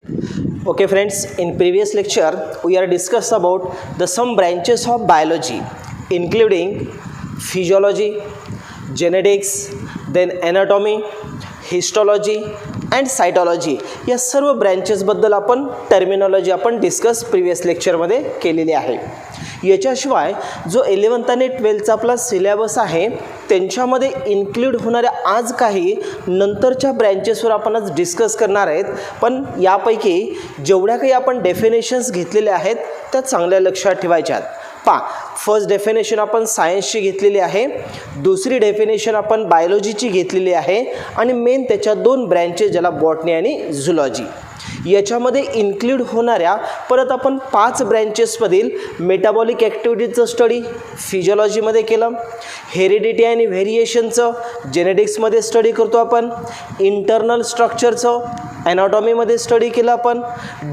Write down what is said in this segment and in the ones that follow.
Okay friends, in previous lecture we are discussed about the some branches of biology including physiology, genetics, then anatomy, histology and cytology या सर्व branches बद्दल आपण terminology आपण discuss previous lecture मध्ये केलेली आहे. याच्याशिवाय जो 11th आणि 12th आपला सिलेबस आहे त्यांच्यामध्ये इन्क्लूड होणाऱ्या आज काही नंतरच्या ब्रँचेसवर आपण आज डिस्कस करणार आहेत. पण यापैकी जेवढ्या काही आपण डेफिनेशन्स घेतलेल्या आहेत त्या चांगल्या लक्षात ठेवायच्या. फर्स्ट डेफिनेशन आपण सायन्सची घेतलेली आहे, दुसरी डेफिनेशन आपण बायोलॉजीची घेतलेली आहे आणि मेन त्याच्या दोन ब्रँचेस ज्याला बॉटनी आणि झुलॉजी. याच्यामध्ये इन्क्लूड होणाऱ्या परत आपण 5 ब्रँचेसमधील मेटाबॉलिक ॲक्टिव्हिटीचं स्टडी फिजिओलॉजीमध्ये केलं, हेरिडिटी आणि व्हेरिएशनचं जेनेटिक्समध्ये स्टडी करतो आपण, इंटरनल स्ट्रक्चरचं ॲनाटॉमीमध्ये स्टडी केलं आपण,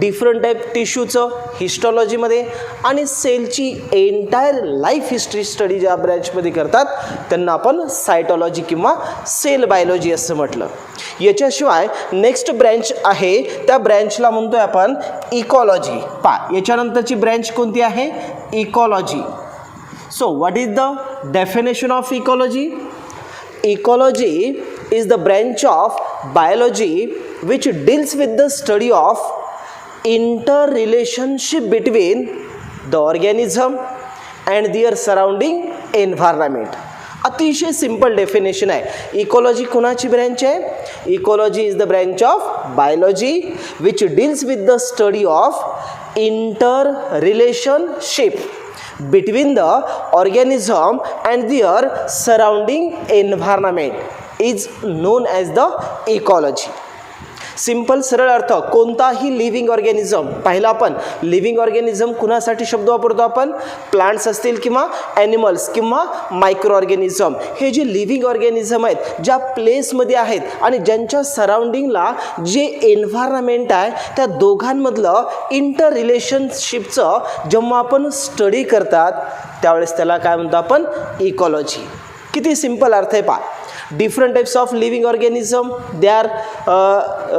डिफरंट टाईप टिश्यूचं हिस्टॉलॉजीमध्ये आणि सेलची एंटायर लाईफ हिस्ट्री स्टडी ज्या ब्रँचमध्ये करतात त्यांना आपण सायटॉलॉजी किंवा सेल बायोलॉजी असं म्हटलं. याच्याशिवाय नेक्स्ट ब्रँच आहे त्या ब्रँचला म्हणतोय आपण इकॉलॉजी. याच्यानंतरची ब्रँच कोणती आहे? Ecology. So what is the definition of ecology? Ecology is the branch of biology which deals with the study of interrelationship between the organism and their surrounding environment. अतिशय simple definition आहे. Ecology कुणाची branch आहे? Ecology is the branch of biology which deals with the study of inter relationship between the organism and their surrounding environment is known as the ecology. Simple सरळ अर्थ, कोणताही living organism. पहिला आपण living organism कुणासाठी शब्द वापरतो आपण? Plants असतील किंवा ॲनिमल्स किंवा मायक्रो ऑर्गॅनिझम. हे जे लिव्हिंग ऑर्गॅनिझम आहेत ज्या प्लेसमध्ये आहेत आणि ज्यांच्या सराउंडिंगला जे एन्व्हायरमेंट आहे त्या दोघांमधलं इंटर रिलेशनशिपचं जेव्हा आपण स्टडी करतात त्यावेळेस त्याला काय म्हणतो आपण? इकॉलॉजी. किती सिंपल अर्थ आहे पहा. Different types of living organism they are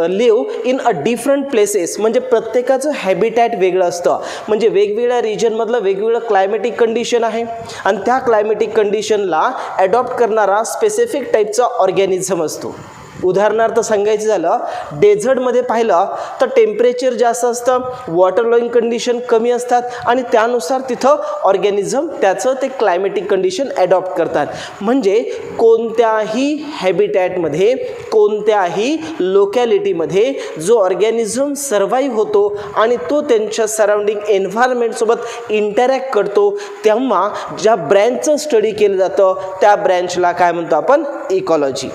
live in a different places. म्हणजे प्रत्येकाचं हॅबिटॅट वेगळं असतं. म्हणजे वेगवेगळ्या रिजनमधलं वेगवेगळं क्लायमॅटिक कंडिशन आहे आणि त्या क्लायमॅटिक कंडिशनला ॲडॉप्ट करणारा स्पेसिफिक टाईपचा ऑर्गॅनिझम असतो. उदाहरणार्थ सांगायचं झालं, डेझर्टमध्ये पाहिलं तर टेम्परेचर जास्त असतं, वॉटर लॉईंग कंडिशन कमी असतात आणि त्यानुसार तिथं ऑर्गॅनिझम त्याचं ते क्लायमॅटिक कंडिशन ॲडॉप्ट करतात. म्हणजे कोणत्याही हॅबिटॅटमध्ये कोणत्याही लोकॅलिटीमध्ये जो ऑर्गॅनिझम सर्वाईव्ह होतो आणि तो त्यांच्या सराउंडिंग एन्व्हायरमेंटसोबत इंटरॅक्ट करतो तेव्हा ज्या ब्रँचचं स्टडी केलं जातं त्या ब्रँचला काय म्हणतो आपण? इकॉलॉजी.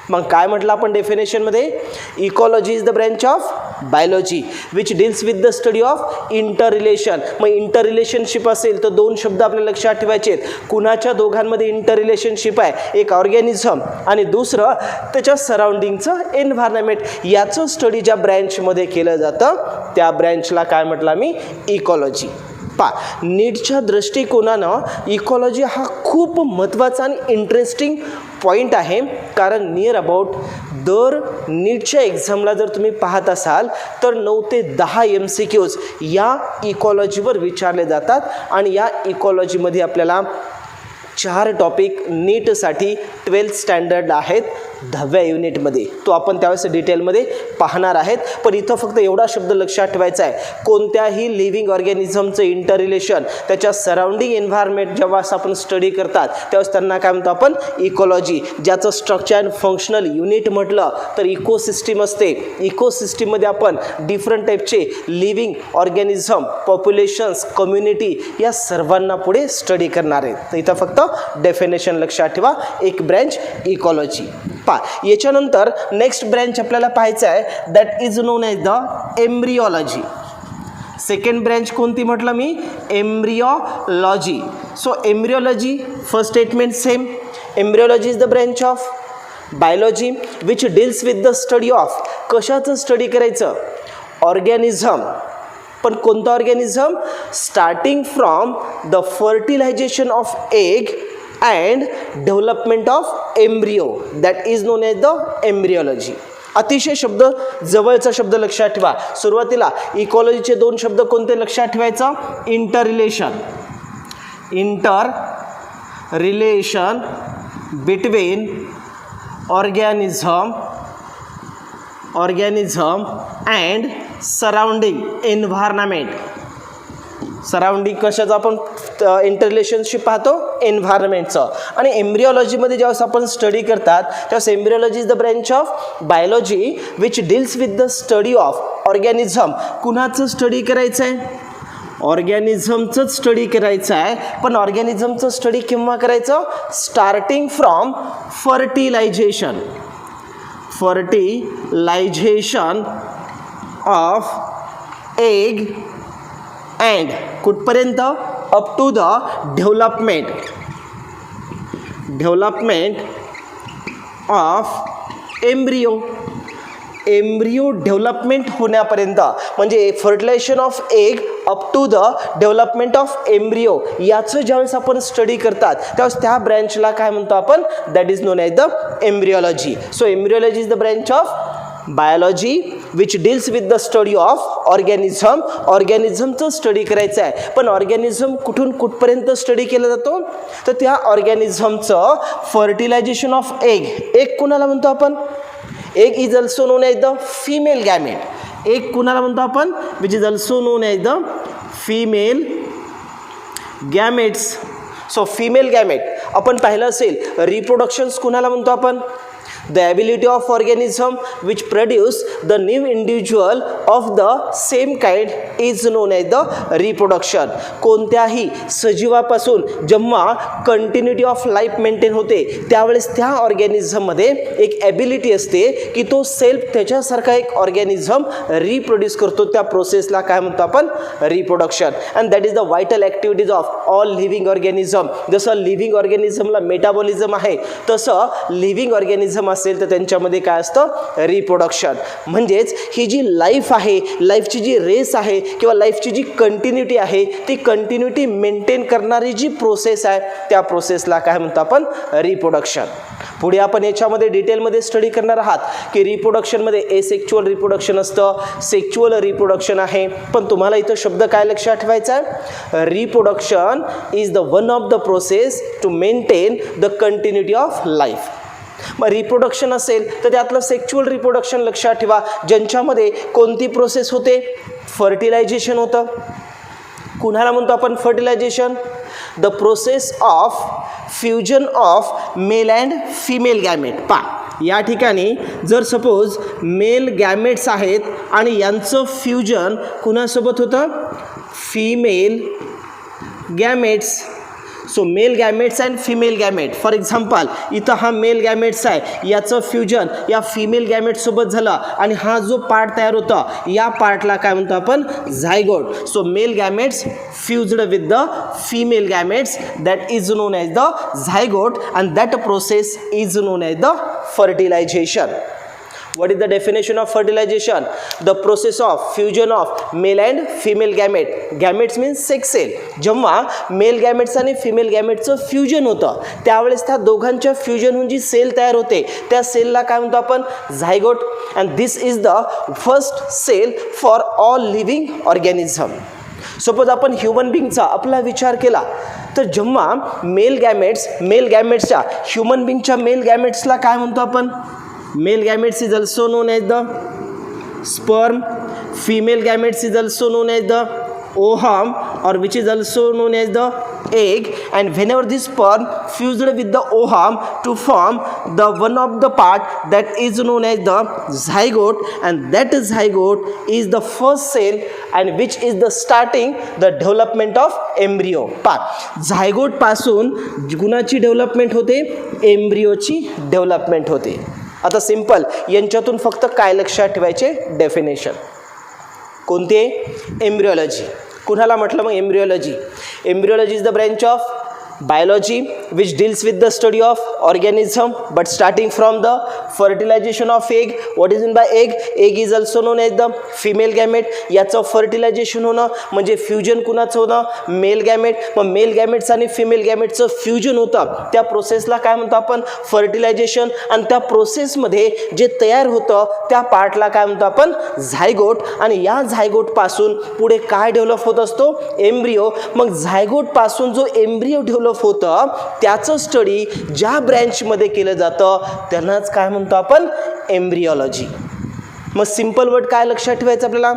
मग काय म्हटलं आपण डेफिनेशनमध्ये? Ecology is the branch of biology which deals with the study of interrelation. मग इंटर रिलेशनशिप असेल तर दोन शब्द आपल्या लक्षात ठेवायचे आहेत. कुणाच्या दोघांमध्ये इंटर रिलेशनशिप आहे? एक ऑर्गॅनिझम आणि दुसरं त्याच्या सराउंडिंगचं एन्व्हायरमेंट. याचं स्टडी ज्या ब्रँचमध्ये केलं जातं त्या ब्रँचला काय म्हटलं मी? इकॉलॉजी. नीटच्या दृष्टिकोनानं इकॉलॉजी हा खूप महत्त्वाचा आणि इंटरेस्टिंग पॉईंट आहे. कारण नियर अबाउट दर नीटच्या एक्झामला जर तुम्ही पाहत असाल तर 9 ते 10 MCQs या इकॉलॉजीवर विचारले जातात आणि या इकॉलॉजीमध्ये आपल्याला 4 टॉपिक नीटसाठी 12th स्टँडर्ड आहेत 10व्या युनिटमध्ये. तो आपण त्यावेळेस डिटेलमध्ये पाहणार आहेत. पण इथं फक्त एवढा शब्द लक्षात ठेवायचा आहे, कोणत्याही लिव्हिंग ऑर्गॅनिझमचं इंटर रिलेशन त्याच्या सराउंडिंग एन्व्हायरमेंट जेव्हा आपण स्टडी करतात त्यावेळेस त्यांना काय म्हणतो आपण? इकॉलॉजी. ज्याचं स्ट्रक्चर अँड फंक्शनल युनिट म्हटलं तर इकोसिस्टीम असते. इकोसिस्टीममध्ये आपण डिफरंट टाईपचे लिव्हिंग ऑर्गॅनिझम, पॉप्युलेशन्स, कम्युनिटी या सर्वांना पुढे स्टडी करणार आहेत. तर इथं फक्त डेफिनेशन लक्षात ठेवा, एक ब्रँच इकॉलॉजी. याच्यानंतर नेक्स्ट ब्रँच आपल्याला पाहायचं आहे that is known as the embryology. Second branch कोणती म्हटलं मी? Embryology. So embryology first statement same. Embryology is the branch of biology which deals with the study of. कशाचं स्टडी करायचं? Organism. पण कोणतं organism? Starting from the fertilization of egg and development of embryo, that is known as the embryology. अतिशय शब्द जवळचा शब्द लक्षात ठेवा. सुरुवातीला इकॉलॉजीचे 2 शब्द कोणते लक्षात ठेवायचं? Inter relation between organism and surrounding environment. Surrounding कशाचं आपण इंटररिलेशनशिप पाहतो? एन्व्हायरमेंटचं. आणि एम्ब्रिओलॉजीमध्ये ज्यावेळेस आपण स्टडी करतात त्यावेळेस embryology is the branch of biology which deals with the study of organism. कुणाचं स्टडी करायचं आहे? ऑर्गॅनिझमचंच स्टडी करायचं आहे. पण ऑर्गॅनिझमचं स्टडी केव्हा करायचं? Starting from fertilization of egg and कुठपर्यंत? Up to the development of embryo development होण्यापर्यंत. म्हणजे fertilization of egg up to the development of embryo याचं ज्यावेळेस आपण स्टडी करतात त्यावेळेस त्या ब्रँचला काय म्हणतो आपण? That is known as the embryology. So embryology is the branch of biology which deals with the study of organism. ऑर्गॅनिझमचं स्टडी करायचं आहे. पण ऑर्गॅनिझम कुठून कुठपर्यंत स्टडी केला जातो? तर त्या ऑर्गॅनिझमचं फर्टिलायझेशन ऑफ एग कुणाला म्हणतो आपण? Egg is also non as the female gamete. Egg कुणाला म्हणतो आपण? Which is also non as the female gametes. So female gamete आपण पाहिलं असेल. रिप्रोडक्शन्स कुणाला म्हणतो आपण? the ability of organism which produce the new individual of the same kind is known as the reproduction. कोणत्याही सजीवापासून जेव्हा कंटिन्युटी ऑफ लाईफ मेंटेन होते त्यावेळेस त्या ऑर्गॅनिझममध्ये एक ॲबिलिटी असते की तो सेल्फ त्याच्यासारखा एक ऑर्गॅनिझम रिप्रोड्यूस करतो. त्या प्रोसेसला काय म्हणतो आपण? Reproduction. And that is the vital activities of all living organism. जसं लिव्हिंग ऑर्गॅनिझमला मेटाबॉलिझम आहे तसं लिव्हिंग ऑर्गॅनिझम असेल तर त्यांच्यामध्ये काय असतं? रिप्रोडक्शन. म्हणजेच ही जी लाईफ आहे, लाईफची जी रेस आहे किंवा लाईफची जी कंटिन्युटी आहे ती कंटिन्युटी मेंटेन करणारी जी प्रोसेस आहे त्या प्रोसेसला काय म्हणतो आपण? रिप्रोडक्शन. पुढे आपण याच्यामध्ये डिटेलमध्ये स्टडी करणार आहात की रिप्रोडक्शनमध्ये एसेक्च्युअल रिप्रोडक्शन असतं, सेक्च्युअल रिप्रोडक्शन आहे. पण तुम्हाला इथं शब्द काय लक्षात ठेवायचा आहे? Reproduction is the one of the process to maintain the continuity of life. मग रिप्रोडक्शन असेल तर त्यातलं सेक्च्युअल रिप्रोडक्शन लक्षात ठेवा, ज्यांच्यामध्ये कोणती प्रोसेस होते? फर्टिलायझेशन होतं. कुणाला म्हणतो आपण fertilisation? The process of fusion of male and female gamete. या ठिकाणी जर सपोज मेल गॅमेट्स आहेत आणि यांचं फ्युजन कुणासोबत होतं? Female gametes. So male gametes and female gamete. For example इथं हा मेल गॅमेट्स आहे, याचं फ्युजन या फिमेल गॅमेटसोबत झालं आणि हा जो पार्ट तयार होता या पार्टला काय म्हणतो आपण? Zygote. So male gametes fused with the female gametes that is known as the zygote and that process is known as the fertilization. What is the definition of fertilization? The process of fusion of male and female gamete. Gametes means sex cell. जेव्हा male gametes आणि female गॅमेटचं fusion होतं त्यावेळेस त्या दोघांच्या fusion होऊन जी sale तयार होते त्या सेलला काय म्हणतो आपण? Zygote. And this is the first cell for all living organism. Suppose आपण ह्युमन बिंगचा आपला विचार केला तर जेव्हा मेल गॅमेट्सच्या ह्युमन बिंगच्या मेल गॅमेट्सला काय म्हणतो आपण? Male gametes is also known as the sperm. Female gametes is also known as the ovum, or which is also known as the egg. And whenever this sperm fused with the ovum to form the one of the part that is known as the zygote, and that zygote is the first cell and which is the starting the development of embryo. Zygote पासून गुणाची development होते? एम्ब्रिओची development होते. आता simple यांच्यातून फक्त काय लक्षात ठेवायचे? Definition. कोणते? एम्ब्रिओलॉजी. कुणाला म्हटलं मग embryology? Embryology is the branch of biology which deals with the study of organism, but starting from the fertilization of egg. What is meant by egg? Egg is also known as the female gamete. याचं fertilisation होणं म्हणजे fusion कुणाचं होणं? Mail gamete. मग male gametes आणि female गॅमेटचं fusion होतं, त्या प्रोसेसला काय म्हणतो आपण? फर्टिलायझेशन. आणि त्या प्रोसेसमध्ये जे तयार होतं त्या पार्टला काय म्हणतो आपण? झायगोट. आणि या झायगोट पासून पुढे काय डेव्हलप होत असतो? एम्ब्रिओ. मग झायगोट पासून जो एम्ब्रिओ डेव्हलप होतं त्याचं स्टडी ज्या ब्रँचमध्ये केलं जातं त्यांनाच काय म्हणतो आपण? एम्ब्रिओलॉजी. मग सिंपल वर्ड काय लक्षात ठेवायचं आपल्याला?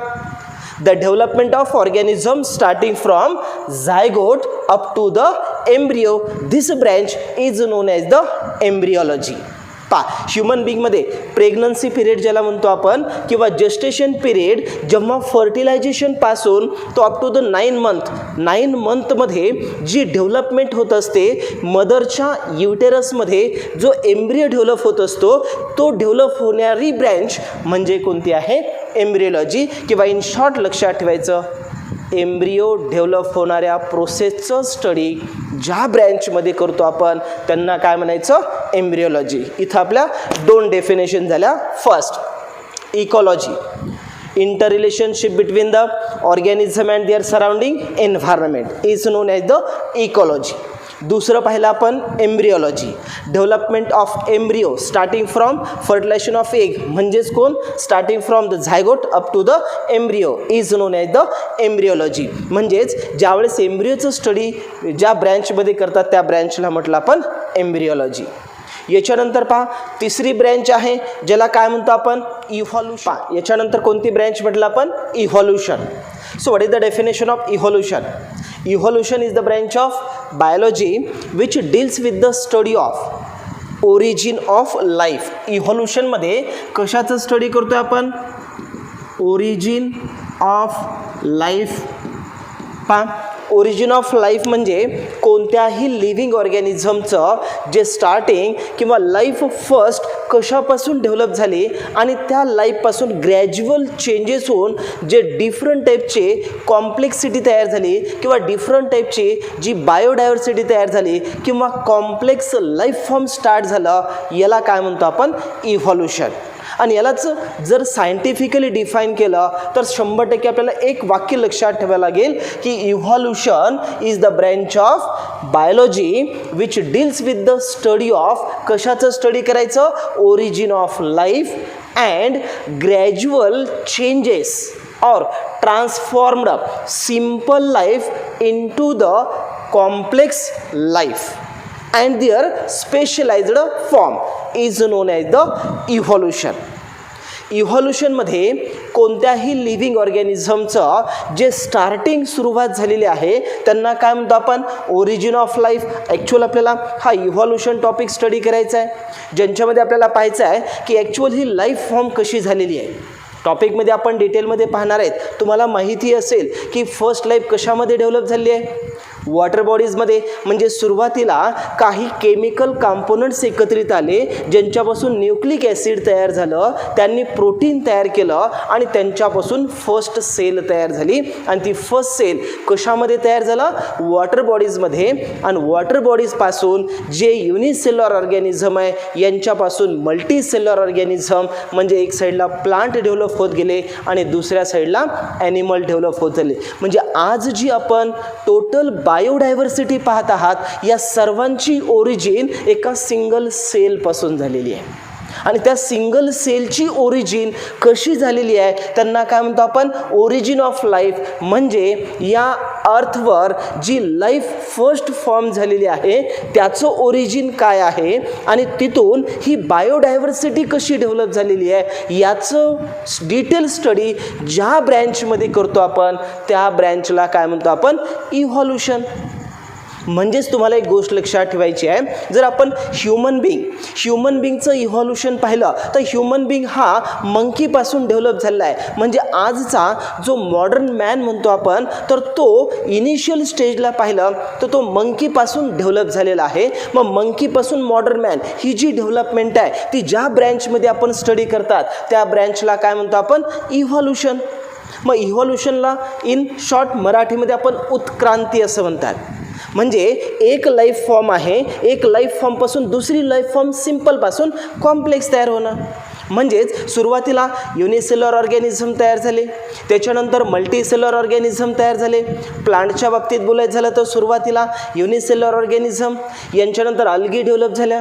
The development of organism starting from zygote up to the embryo, this branch is known as the embryology. Human बिंगमध्ये प्रेग्नन्सी पिरियड ज्याला म्हणतो आपण किंवा जस्टेशन पिरियड, जेव्हा फर्टिलायझेशनपासून तो अप टू द 9 मंथमध्ये जी डेव्हलपमेंट होत असते मदरच्या युटेरसमध्ये, जो एम्ब्रिओ डेव्हलप होत असतो तो डेव्हलप होणारी ब्रँच म्हणजे कोणती आहे? एम्ब्रिओलॉजी. किंवा इन शॉर्ट लक्षात ठेवायचं, एम्ब्रिओ डेव्हलप होणाऱ्या प्रोसेसचं स्टडी ज्या ब्रँचमध्ये करतो आपण त्यांना काय म्हणायचं? एम्ब्रिओलॉजी. इथं आपल्या 2 डेफिनेशन झाल्या. First, ecology, interrelationship between the organism and their surrounding environment is known as the ecology. दुसरं पाहिलं आपण embryology, development of embryo starting from fertilization of egg म्हणजेच कोण? Starting from the zygote up to the embryo is known as the embryology. म्हणजेच ज्यावेळेस एम्ब्रिओचं study ज्या ब्रँचमध्ये करतात त्या ब्रँचला म्हटलं आपण एम्ब्रिओलॉजी. याच्यानंतर पहा तिसरी ब्रँच आहे ज्याला काय म्हणतो आपण? इव्हॉल्युशन. याच्यानंतर कोणती ब्रँच म्हटलं आपण? Evolution. So what is the definition of evolution? Evolution is the branch of biology which deals with the study of origin of life. Evolution मध्ये कशाचं स्टडी करतोय आपण? Origin of life. Origin of life म्हणजे कोणत्याही living ऑर्गॅनिझमचं जे starting किंवा life first कशापासून develop झाली आणि त्या लाईफपासून ग्रॅज्युअल चेंजेस होऊन जे डिफरंट टाईपचे कॉम्प्लेक्सिटी तयार झाली किंवा डिफरंट टाईपची जी बायोडायव्हर्सिटी तयार झाली किंवा कॉम्प्लेक्स लाईफ फॉर्म स्टार्ट झालं याला काय म्हणतो आपण? इव्हॉल्युशन. आणि यालाच जर सायंटिफिकली डिफाईन केलं तर 100% आपल्याला एक वाक्य लक्षात ठेवायला लागेल की evolution is the branch of biology which deals with the study of कशाचं स्टडी करायचं? Origin of life and gradual changes और transformed simple life into the complex life and their specialized form is known as the evolution. इव्हॉल्युशनमध्ये कोणत्याही living ऑर्गॅनिझमचं जे starting सुरुवात झालेली आहे त्यांना काय म्हणतो आपण? Origin of life. ॲक्च्युअल आपल्याला हा इव्हॉल्युशन टॉपिक स्टडी करायचा आहे ज्यांच्यामध्ये आपल्याला पाहायचं आहे की ॲक्च्युअल ही लाईफ फॉर्म कशी झालेली आहे. टॉपिकमध्ये आपण डिटेलमध्ये पाहणार आहेत. तुम्हाला माहिती असेल की फर्स्ट लाईफ कशामध्ये डेव्हलप झाली आहे? वॉटर बॉडीजमध्ये. म्हणजे सुरुवातीला काही केमिकल कंपोनंट्स एकत्रित आले ज्यांच्यापासून न्यूक्लिक ॲसिड तयार झालं, त्यांनी प्रोटीन तयार केलं आणि त्यांच्यापासून फर्स्ट सेल तयार झाली. आणि ती फर्स्ट सेल कशामध्ये तयार झालं? वॉटर बॉडीजमध्ये. आणि वॉटर बॉडीजपासून जे युनिसेल्युलर ऑर्गॅनिझम आहे यांच्यापासून मल्टी सेल्युलर ऑर्गॅनिझम म्हणजे एक साईडला प्लांट डेव्हलप होत गेले आणि दुसऱ्या साईडला ॲनिमल डेव्हलप होत झाले. म्हणजे आज जी आपण टोटल बायोडायव्हर्सिटी पाहत आहात या सर्वांची ओरिजिन एका सिंगल सेलपासून झालेली आहे. आणि त्या सिंगल सेलची ओरिजिन कशी झालेली आहे त्यांना काय म्हणतो आपण? Origin of life. म्हणजे या अर्थवर जी लाईफ फर्स्ट फॉर्म झालेली आहे त्याचं ओरिजिन काय आहे आणि तिथून ही बायोडायव्हर्सिटी कशी डेव्हलप झालेली आहे याचं डिटेल स्टडी ज्या ब्रँचमध्ये करतो आपण त्या ब्रँचला काय म्हणतो आपण? इव्हॉल्युशन. म्हणजेच तुम्हाला एक गोष्ट लक्षात ठेवायची आहे, जर आपण ह्युमन बिंगचं इव्हॉल्युशन पाहिलं तर ह्युमन बिंग हा मंकीपासून डेव्हलप झालेला आहे. म्हणजे आजचा जो मॉडर्न मॅन म्हणतो आपण तर तो इनिशियल स्टेजला पाहिलं तर तो मंकीपासून डेव्हलप झालेला आहे. मग मंकीपासून मॉडर्न मॅन ही जी डेव्हलपमेंट आहे ती ज्या ब्रँचमध्ये आपण स्टडी करतात त्या ब्रँचला काय म्हणतो आपण? इव्हॉल्युशन. मग इव्हॉल्युशनला इन शॉर्ट मराठीमध्ये आपण उत्क्रांती असं म्हणतात. म्हणजे एक लाईफ फॉर्म आहे, एक लाईफ फॉर्मपासून दुसरी लाईफ फॉर्म सिम्पलपासून कॉम्प्लेक्स तयार होणं. म्हणजेच सुरुवातीला युनिसेल्युलर ऑर्गॅनिझम तयार झाले, त्याच्यानंतर मल्टीसेल्युलर ऑर्गॅनिझम तयार झाले. प्लांटच्या बाबतीत बोलायचं झालं तर सुरुवातीला युनिसेल्युलर ऑर्गॅनिझम, यांच्यानंतर अल्गी डेव्हलप झाल्या,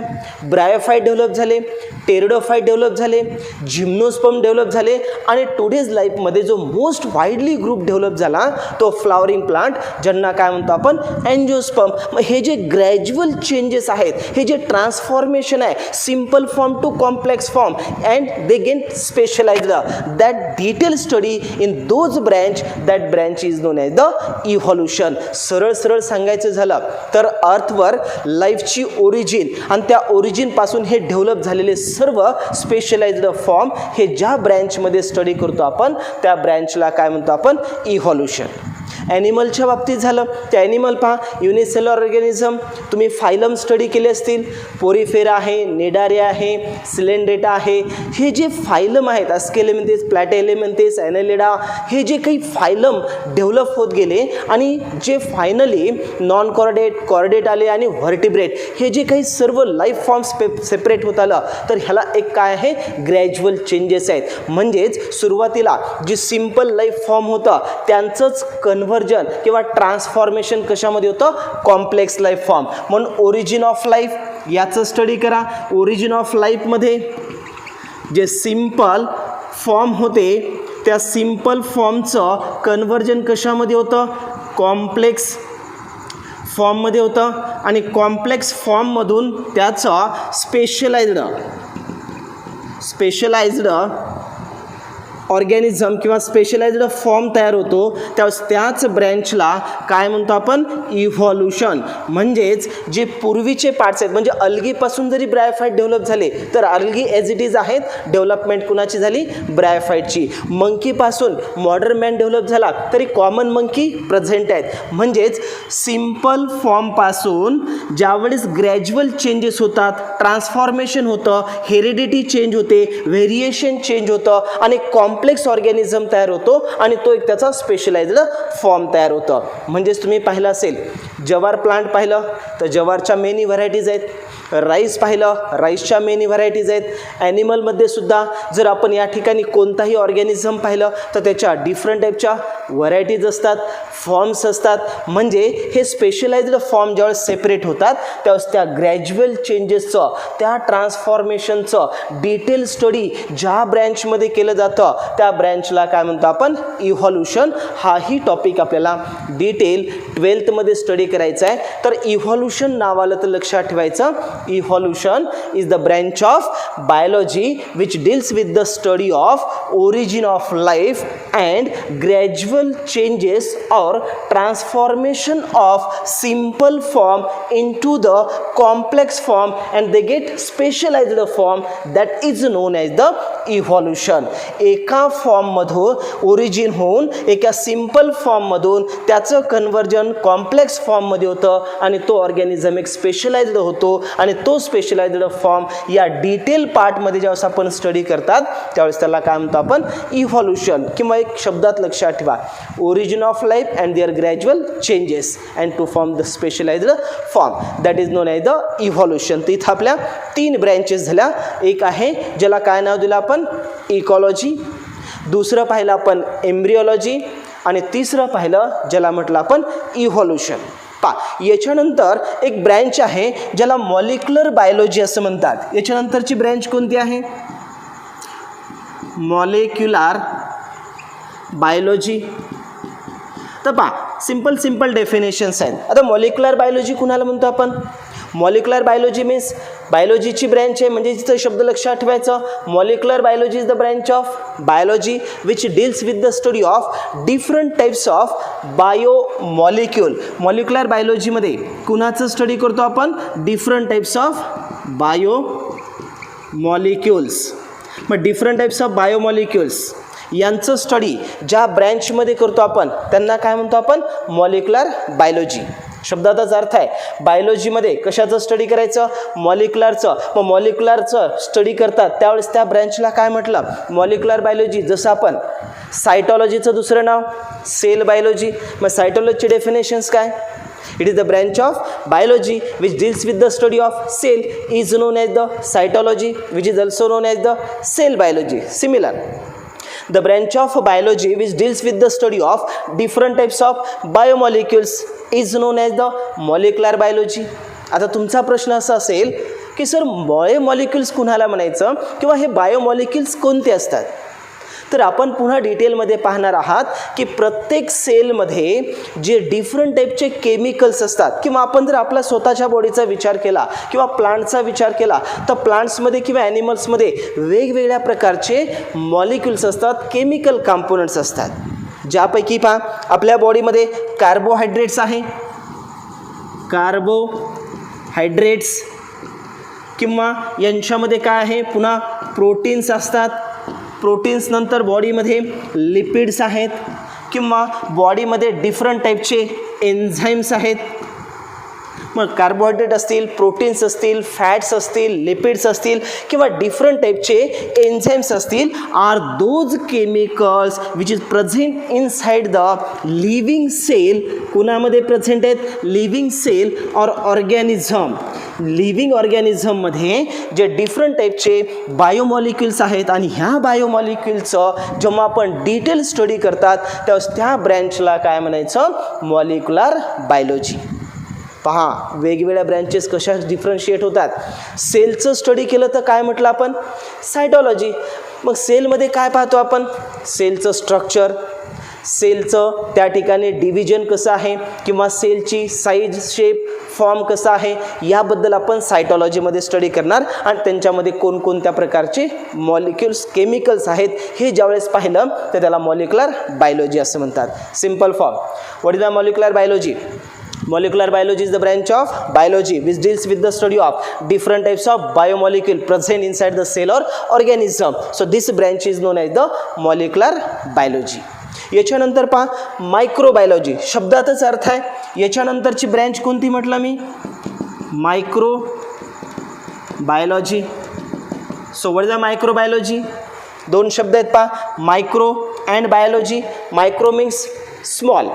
ब्रायोफाईट डेव्हलप झाले, टेरिडोफाईट डेव्हलप झाले, जिम्नोस्पर्म डेव्हलप झाले आणि टुडेज लाईफमध्ये जो मोस्ट वाईडली ग्रुप डेव्हलप झाला तो फ्लॉवरिंग प्लांट, ज्यांना काय म्हणतो आपण अँजिओस्पर्म. मग हे जे ग्रॅज्युअल चेंजेस आहेत, हे जे ट्रान्सफॉर्मेशन आहे simple form to complex form and they get specialized, that detailed study in those branch, that branch is known as the evolution. सरळ सांगायचं झालं तर अर्थवर लाईफची ओरिजिन आणि त्या ओरिजिनपासून हे डेव्हलप झालेले सर्व स्पेशलाइज्ड फॉर्म हे ज्या ब्रँचमध्ये स्टडी करतो आपण त्या ब्रँचला काय म्हणतो आपण इव्हॉल्युशन. ॲनिमलच्या बाबतीत झालं तर ॲनिमल पहा, युनिसेल्युलर ऑर्गॅनिझम तुम्ही फायलम स्टडी केले असतील, पोरिफेरा आहे, निडारिया आहे, सिलेंड्रेटा आहे. हे जे फायलम आहेत अस्केलेमेंथिस, प्लॅटेलेमेंथिस, ॲनेलिडा, हे जे काही फायलम डेव्हलप होत गेले आणि जे फायनली नॉन कॉर्डेट, कॉर्डेट आले आणि व्हर्टिब्रेट, हे जे काही सर्व लाईफ फॉर्म सेपरेट होत आलं तर ह्याला एक काय आहे ग्रॅज्युअल चेंजेस आहेत. म्हणजेच सुरुवातीला जी सिम्पल लाईफ फॉर्म होतं त्यांचंच कन्व्हर्जन किंवा ट्रान्सफॉर्मेशन कशामध्ये होतं कॉम्प्लेक्स लाईफ फॉर्म. म्हणून ओरिजिन ऑफ लाईफ याचं स्टडी करा. ओरिजिन ऑफ लाईफमध्ये जे सिम्पल फॉर्म होते त्या सिम्पल फॉर्मचं कन्व्हर्जन कशामध्ये होतं कॉम्प्लेक्स फॉर्ममध्ये होतं आणि कॉम्प्लेक्स फॉर्ममधून त्याचं स्पेशलाइज्ड ऑर्गॅनिझम किंवा स्पेशलाइज्ड फॉर्म तयार होतो. त्याच ब्रँचला काय म्हणतो आपण इव्हॉल्युशन. म्हणजेच जे पूर्वीचे पार्ट्स आहेत म्हणजे अल्गीपासून जरी ब्रायोफाईट डेव्हलप झाले तर अल्गी एज इट इज आहेत, डेव्हलपमेंट कुणाची झाली ब्रायोफाईटची. मंकीपासून मॉडर्न मॅन डेव्हलप झाला तरी कॉमन मंकी प्रेझेंट आहेत. म्हणजेच सिम्पल फॉर्मपासून ज्यावेळेस ग्रॅज्युअल चेंजेस होतात, ट्रान्सफॉर्मेशन होतं, हेरिडिटी चेंज होते, व्हेरिएशन चेंज होतं आणि कॉम्प्लेक्स ऑर्गॅनिझम तयार होतो आणि तो एक त्याचा स्पेशलाइज्ड फॉर्म तयार होतं. म्हणजेच तुम्ही पाहिलं असेल जवार प्लांट पाहिलं तर जवारच्या मेनी व्हरायटीज आहेत, राईस पाहिलं राईसच्या मेनी व्हरायटीज आहेत. ॲनिमलमध्ये सुद्धा जर आपण या ठिकाणी कोणताही ऑर्गॅनिझम पाहिलं तर त्याच्या डिफरंट टाईपच्या व्हरायटीज असतात, फॉर्म्स असतात. म्हणजे हे स्पेशलाइज्ड फॉर्म ज्यावेळेस सेपरेट होतात त्यावेळेस त्या ग्रॅज्युअल चेंजेसचं, त्या ट्रान्सफॉर्मेशनचं डिटेल स्टडी ज्या ब्रँचमध्ये केलं जातं त्या ब्रँचला काय म्हणतो आपण इव्हॉल्युशन. हाही टॉपिक आपल्याला डिटेल 12th स्टडी करायचा आहे. तर इव्हॉल्युशन नावाला तर लक्षात ठेवायचं, evolution is the branch of biology which deals with the study of origin of life and gradual changes or transformation of simple form into the complex form and they get specialized form that is known as the evolution. एका फॉर्ममधून origin होऊन एका simple फॉर्ममधून त्याचं conversion complex फॉर्ममध्ये होतं आणि तो organism एक specialised होतो आणि तो स्पेशलाइज्ड फॉर्म या डिटेल पार्टमध्ये ज्यावेळेस आपण स्टडी करतात त्यावेळेस त्याला काय म्हणतो आपण इव्हॉल्युशन. किंवा एक शब्दात लक्षात ठेवा origin of life and their gradual changes and to form the specialized form that is known as the evolution. तर इथं आपल्या 3 ब्रँचेस झाल्या. एक आहे ज्याला काय नाव दिलं आपण इकॉलॉजी, दुसरं पाहिलं आपण एम्ब्रिओलॉजी आणि तिसरं पाहिलं ज्याला म्हटलं आपण इव्हॉल्युशन. याच्यानंतर एक ब्रँच आहे ज्याला मॉलिक्युलर बायोलॉजी असं म्हणतात. याच्यानंतरची ब्रँच कोणती आहे मॉलिक्युलर बायोलॉजी. तर सिंपल डेफिनेशन्स आहेत. आता मॉलिक्युलर बायोलॉजी कुणाला म्हणतो आपण मॉलिक्युलर बायोलॉजी मीन्स बायोलॉजीची ब्रँच आहे. म्हणजे तिथं शब्द लक्षात ठेवायचं molecular biology is the branch of biology which deals with the study of different types of biomolecule. Molecular बायोलॉजीमध्ये कुणाचं स्टडी करतो आपण डिफरंट टाईप्स ऑफ बायोमॉलिक्युल्स. मग डिफरंट टाईप्स ऑफ बायोमॉलिक्युल्स यांचं स्टडी ज्या ब्रँचमध्ये करतो आपण त्यांना काय म्हणतो आपण मॉलिक्युलर बायोलॉजी. शब्दाचाच अर्थ आहे बायोलॉजीमध्ये कशाचं स्टडी करायचं मॉलिक्युलरचं. मग मॉलिक्युलरचं स्टडी करतात त्यावेळेस त्या ब्रँचला काय म्हटलं मॉलिक्युलर बायोलॉजी. जसं आपण सायटॉलॉजीचं दुसरं नाव सेल बायोलॉजी. मग सायटॉलॉजीचे डेफिनेशन्स काय It is the branch of biology which deals with the study of cell is known as the cytology, which is also known as the cell biology. Similar, the branch of biology which deals with the study of different types of biomolecules is known as the molecular biology. आता तुमचा प्रश्न असा असेल की sir biomolecules कुणाला म्हणायचं किंवा हे बायोमॉलिक्युल्स कोणते असतात, तर आपण पुन्हा डिटेलमध्ये पाहणार आहात की प्रत्येक सेलमध्ये जे डिफरंट टाईपचे केमिकल्स असतात, किंवा आपण जर आपला स्वतःच्या बॉडीचा विचार केला किंवा प्लांटचा विचार केला तर प्लांट्समध्ये किंवा ॲनिमल्समध्ये वेगवेगळ्या प्रकारचे मॉलिक्युल्स असतात, केमिकल कंपोनंट्स असतात. ज्यापैकी पहा आपल्या बॉडीमध्ये कार्बोहायड्रेट्स आहे, कार्बोहायड्रेट्स, किंवा यांच्यामध्ये काय आहे पुन्हा प्रोटीन्स असतात, प्रोटीन्स नंतर बॉडीमध्ये लिपिड्स आहेत, किंवा बॉडीमध्ये डिफरंट टाईपचे एन्झाईम्स आहेत. मग कार्बोहायड्रेट असतील, प्रोटीन्स असतील, फॅट्स असतील, लिपिड्स असतील किंवा डिफरंट टाईपचे एन्झाईम्स असतील, are those chemicals which is present inside the living cell. कुणामध्ये प्रेझेंट आहेत? Living cell or organism. Living ऑर्गॅनिझममध्ये जे डिफरंट टाईपचे बायोमॉलिक्युल्स आहेत आणि ह्या बायोमॉलिक्युल्सचं जेव्हा आपण डिटेल स्टडी करतात तेव्हा त्या ब्रँचला काय म्हणायचं? Molecular biology. पहा वेगवेगळ्या ब्रँचेस कशा डिफरन्शिएट होतात. सेलचं स्टडी केलं तर काय म्हटलं आपण? सायटॉलॉजी. मग सेलमध्ये काय पाहतो आपण? सेलचं स्ट्रक्चर, सेलचं त्या ठिकाणी डिव्हिजन कसं आहे किंवा सेलची साईज, शेप, फॉर्म कसा आहे याबद्दल आपण सायटॉलॉजीमध्ये स्टडी करणार आणि त्यांच्यामध्ये कोणकोणत्या प्रकारचे मॉलिक्युल्स, केमिकल्स आहेत हे ज्यावेळेस पाहिलं तर त्याला मॉलिक्युलर बायोलॉजी असं म्हणतात. Simple form, what is the molecular biology? Molecular biology is the branch of biology which deals with the study of different types of biomolecule present inside the cell or organism. So this branch is known as the molecular biology. याच्यानंतर पहा microbiology, शब्दातच अर्थ आहे. याच्यानंतरची branch कोणती म्हटलं मी? Microbiology. So what is the microbiology? दोन शब्द आहेत पहा, micro and biology. Micro means small,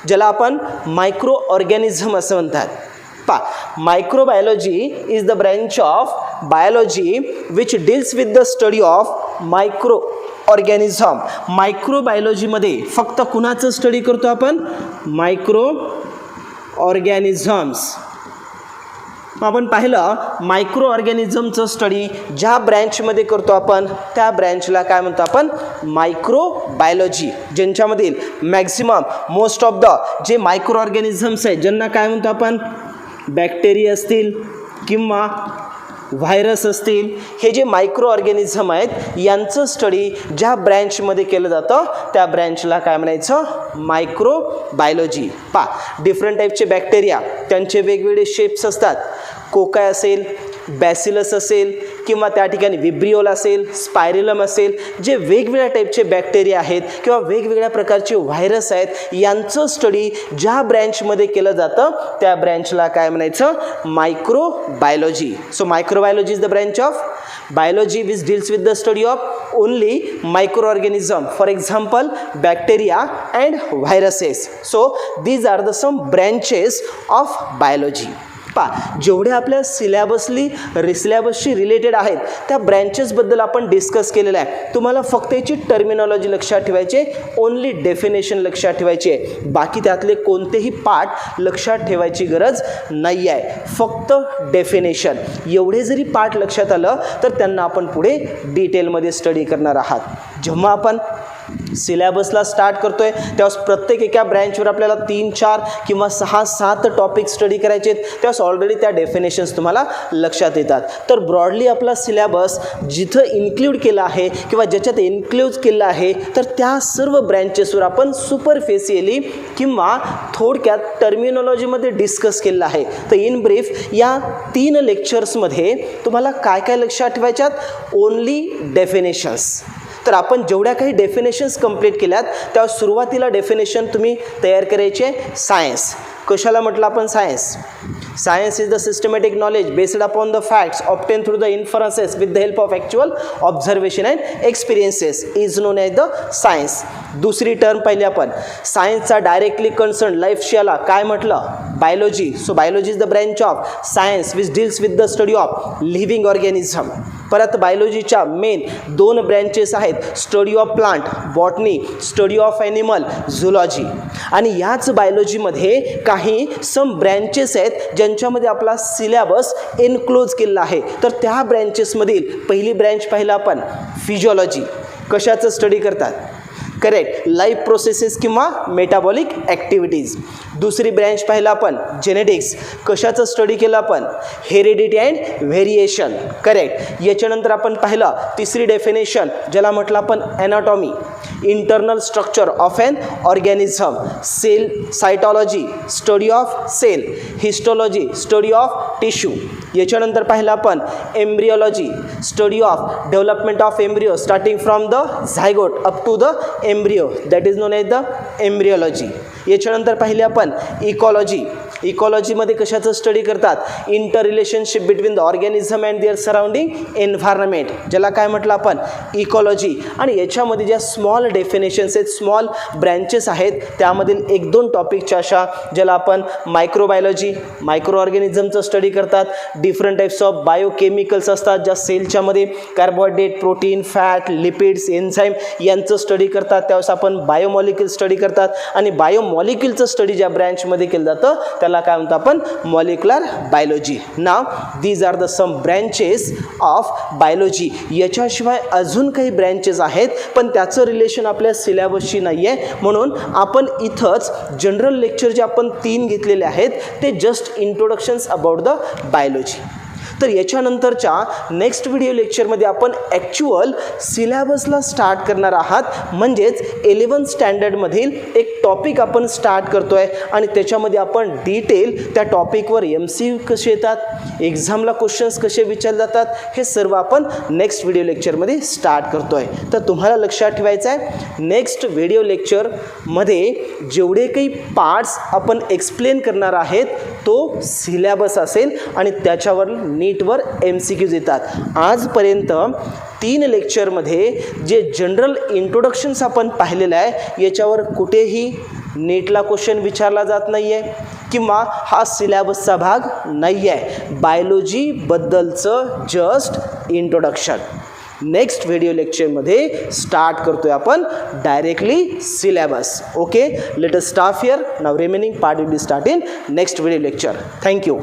ज्याला आपण मायक्रो ऑर्गॅनिझम असं म्हणतात. पहा microbiology is the branch of biology which deals with the study of micro organism. मायक्रोबायोलॉजीमध्ये फक्त कुणाचं स्टडी करतो आपण? Micro organisms. आपण पाहिलं मायक्रो ऑर्गॅनिझमचं स्टडी ज्या ब्रँचमध्ये करतो आपण त्या ब्रँचला काय म्हणतो आपण? मायक्रोबायोलॉजी. ज्यांच्यामधील मॅक्झिमम मोस्ट ऑफ द जे मायक्रो ऑर्गॅनिझम्स आहेत ज्यांना काय म्हणतो आपण? बॅक्टेरिया असतील किंवा व्हायरस असतील, हे जे मायक्रो ऑर्गॅनिझम आहेत यांचं स्टडी ज्या ब्रँचमध्ये केलं जातं त्या ब्रँचला काय म्हणायचं? मायक्रोबायोलॉजी. पहा डिफरंट टाईपचे बॅक्टेरिया, त्यांचे वेगवेगळे शेप्स असतात. कोकाय असेल, बॅसिलस असेल किंवा त्या ठिकाणी विब्रिओल असेल, स्पायरिलम असेल, जे वेगवेगळ्या टाईपचे बॅक्टेरिया आहेत किंवा वेगवेगळ्या प्रकारचे व्हायरस आहेत यांचं स्टडी ज्या ब्रँचमध्ये केलं जातं त्या ब्रँचला काय म्हणायचं? Microbiology. So microbiology is the branch of biology which deals with the study of only microorganism, for example bacteria and viruses. So these are the some branches of biology. जेवढे आपल्या सिलॅबसशी रिलेटेड आहेत त्या ब्रँचेसबद्दल आपण डिस्कस केलेलं आहे. तुम्हाला फक्त याची टर्मिनॉलॉजी लक्षात ठेवायची, ओनली डेफिनेशन लक्षात ठेवायची आहे. बाकी त्यातले कोणतेही पार्ट लक्षात ठेवायची गरज नाही आहे, फक्त डेफिनेशन. एवढे जरी पार्ट लक्षात आलं तर त्यांना आपण पुढे डिटेलमध्ये स्टडी करणार आहात. जेव्हा आपण सिलॅबसला स्टार्ट करतोय तेव्हा प्रत्येक एका ब्रँचवर आपल्याला 3, 4 किंवा 6, 7 टॉपिक स्टडी करायचे आहेत. तेव्हा ऑलरेडी त्या डेफिनेशन्स तुम्हाला लक्षात येतात. तर ब्रॉडली आपला सिलॅबस जिथं इन्क्ल्यूड केला आहे किंवा ज्याच्यात इन्क्ल्यूड केलं आहे तर त्या सर्व ब्रँचेसवर आपण सुपरफेशियली किंवा थोडक्यात टर्मिनॉलॉजीमध्ये डिस्कस केलं आहे. तर इन ब्रीफ या 3 लेक्चर्समध्ये तुम्हाला काय काय लक्षात ठेवायच्यात? Only definitions. तर आपण जेवढ्या काही डेफिनेशन्स कंप्लीट केल्यात तेव्हा सुरुवातीला डेफिनेशन तुम्ही तयार करायचे. सायन्स कशाला म्हटलं आपण? Science Science is the systematic knowledge based upon the facts obtained through the inferences with the help of actual observation and experiences is known as the science. दुसरी टर्म पाहिली आपण सायन्सचा डायरेक्टली कन्सर्न लाईफशी आला काय म्हटलं biology. So biology is the branch of science which deals with the study of living organism. परत बायोलॉजीच्या main 2 branches आहेत study of plant botany, study of animal zoology. आणि याच बायोलॉजीमध्ये काही सम ब्रँचेस आहेत ज्यांच्यामध्ये आपला सिलेबस एनक्लोज केलेला आहे. तर त्या ब्रँचेसमधील पहिली ब्रँच पाहिलं आपण फिजिओलॉजी. कशाचं स्टडी करतात करेक्ट लाईफ प्रोसेसेस किंवा मेटाबॉलिक ॲक्टिव्हिटीज. दुसरी ब्रँच पाहिलं आपण जेनेटिक्स. कशाचं स्टडी केलं आपण हेरिडिटी अँड व्हेरिएशन करेक्ट. याच्यानंतर आपण पाहिलं तिसरी डेफिनेशन ज्याला म्हटलं आपण anatomy internal structure of an organism. Cell cytology study of cell. Histology study of tissue. याच्यानंतर पाहिलं आपण embryology study of development of embryo starting from the zygote up to the embryo that is known as the embryology. याच्यानंतर पाहिले आपण ecology. इकॉलॉजीमध्ये कशाचं study करतात inter relationship between the organism and their surrounding environment ज्याला काय म्हटलं आपण इकॉलॉजी. आणि याच्यामध्ये ज्या स्मॉल डेफिनेशन्स आहेत स्मॉल ब्रँचेस आहेत त्यामधील 1-2 टॉपिकच्या अशा ज्याला आपण मायक्रोबायोलॉजी मायक्रो ऑर्गॅनिझमचं स्टडी करतात. डिफरंट टाईप्स ऑफ बायोकेमिकल्स असतात ज्या सेलच्यामध्ये carbohydrate protein fat lipids enzyme यांचं स्टडी करतात. त्यावेळेस आपण बायोमॉलिक्युल स्टडी करतात. आणि बायोमॉलिक्युलचं स्टडी ज्या ब्रँचमध्ये केलं जातं त्याला काय म्हणतो आपण molecular biology. Now these are the some branches of biology. याच्याशिवाय अजून काही ब्रँचेस आहेत पण त्याचं रिलेशन आपल्या सिलेबसशी नाही आहे म्हणून आपण इथंच जनरल लेक्चर जे आपण 3 घेतलेले आहेत ते जस्ट इंट्रोडक्शन्स अबाउट द बायोलॉजी. तर याच्यानंतरच्या नेक्स्ट व्हिडिओ लेक्चरमध्ये आपण ॲक्च्युअल सिलेबसला स्टार्ट करणार आहात. म्हणजेच 11th स्टँडर्डमधील एक टॉपिक आपण स्टार्ट करतो आहे आणि त्याच्यामध्ये आपण डिटेल त्या टॉपिकवर MCQ कसे येतात एक्झामला क्वेश्चन्स कसे विचारले जातात हे सर्व आपण नेक्स्ट व्हिडिओ लेक्चरमध्ये स्टार्ट करतो आहे. तर तुम्हाला लक्षात ठेवायचं आहे नेक्स्ट व्हिडिओ लेक्चरमध्ये जेवढे काही पार्ट्स आपण एक्सप्लेन करणार आहेत तो सिलेबस असेल आणि त्याच्यावर नीटवर MCQs येतात. आजपर्यंत 3 लेक्चरमध्ये जे जनरल इंट्रोडक्शन्स आपण पाहिलेलं आहे याच्यावर कुठेही नीटला क्वेश्चन विचारला जात नाही आहे किंवा हा सिलेबसचा भाग नाही आहे. बायोलॉजीबद्दलचं जस्ट इंट्रोडक्शन. नेक्स्ट व्हिडिओ लेक्चरमध्ये स्टार्ट करतोय आपण directly syllabus. Okay let us stop here. Now remaining part will be start in next video lecture. Thank you.